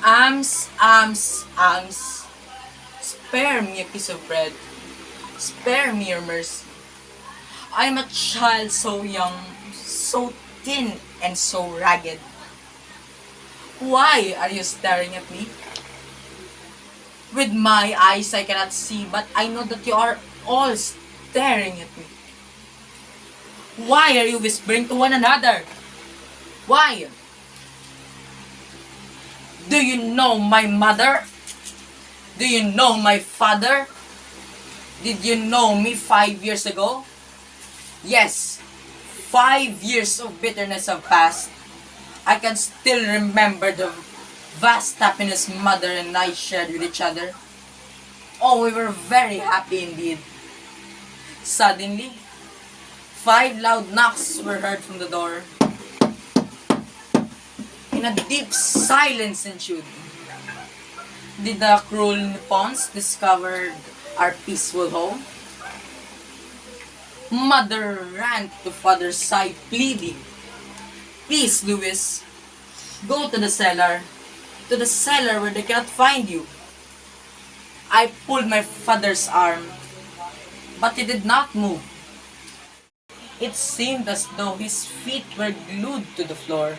Alms, spare me a piece of bread. Spare me your mercy. I am a child so young, so thin, and so ragged. Why are you staring at me? With my eyes I cannot see, but I know that you are all staring at me. Why are you whispering to one another? Why? Do you know my mother? Do you know my father? Did you know me 5 years ago? Yes, 5 years of bitterness have passed. I can still remember the vast happiness mother and I shared with each other. Oh, we were very happy indeed. Suddenly, 5 loud knocks were heard from the door. In a deep silence ensued. Did the cruel Nippons discover our peaceful home? Mother ran to father's side pleading, "Please, Louis, go to the cellar where they cannot find you." I pulled my father's arm, but he did not move. It seemed as though his feet were glued to the floor.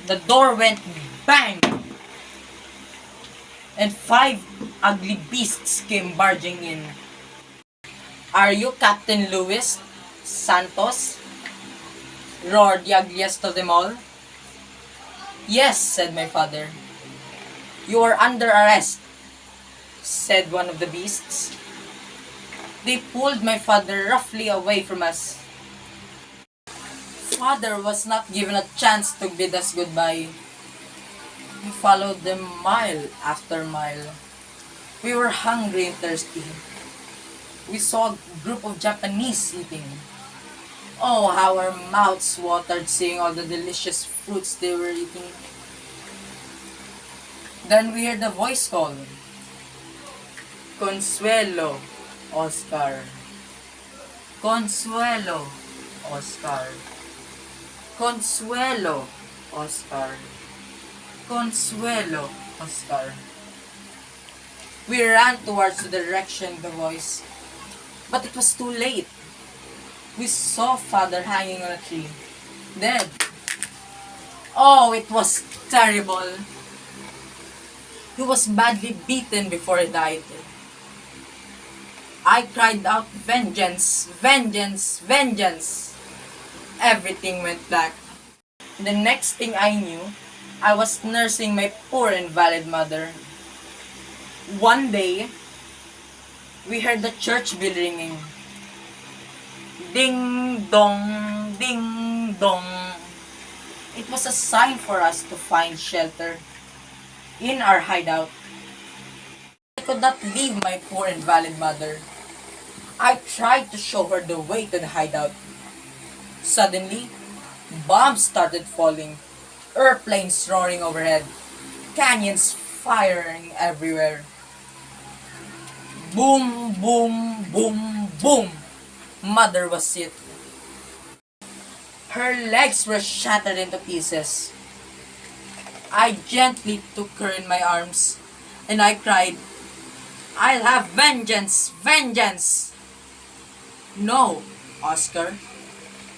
The door went bang, and 5 ugly beasts came barging in. "Are you Captain Louis Santos?" roared the ugliest of them all. "Yes," said my father. "You are under arrest," said one of the beasts. They pulled my father roughly away from us. Father was not given a chance to bid us goodbye. We followed them mile after mile. We were hungry and thirsty. We saw a group of Japanese eating. Oh, how our mouths watered seeing all the delicious fruits they were eating. Then we heard a voice call, "Consuelo, Oscar. Consuelo, Oscar. Consuelo, Oscar. Consuelo, Oscar." We ran towards the direction of the voice, but it was too late. We saw father hanging on a tree, dead. Oh, it was terrible. He was badly beaten before he died. I cried out, "Vengeance! Vengeance! Vengeance!" Everything went black. The next thing I knew, I was nursing my poor invalid mother. One day, we heard the church bell ringing. Ding dong, ding dong. It was a sign for us to find shelter in our hideout. I could not leave my poor invalid mother. I tried to show her the way to the hideout. Suddenly, bombs started falling, airplanes roaring overhead, cannons firing everywhere. Boom, boom, boom, boom. Mother was hit. Her legs were shattered into pieces. I gently took her in my arms, and I cried, "I'll have vengeance! Vengeance!" "No, Oscar.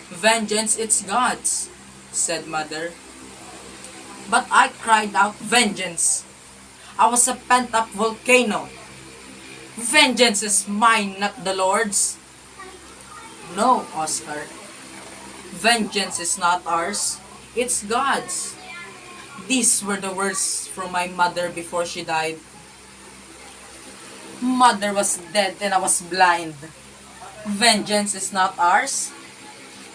Vengeance, it's God's," said mother. But I cried out, "Vengeance! I was a pent-up volcano. Vengeance is mine, not the Lord's." "No, Oscar. Vengeance is not ours. It's God's." These were the words from my mother before she died. Mother was dead and I was blind. Vengeance is not ours.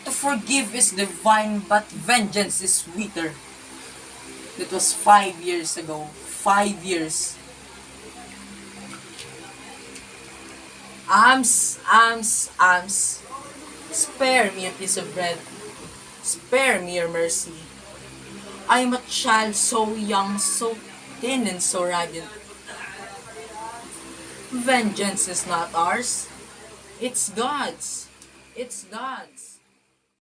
To forgive is divine, but vengeance is sweeter. It was 5 years ago. 5 years. Alms, alms. Spare me a piece of bread. Spare me your mercy. I am a child so young, so thin, and so ragged. Vengeance is not ours. It's God's. It's God's.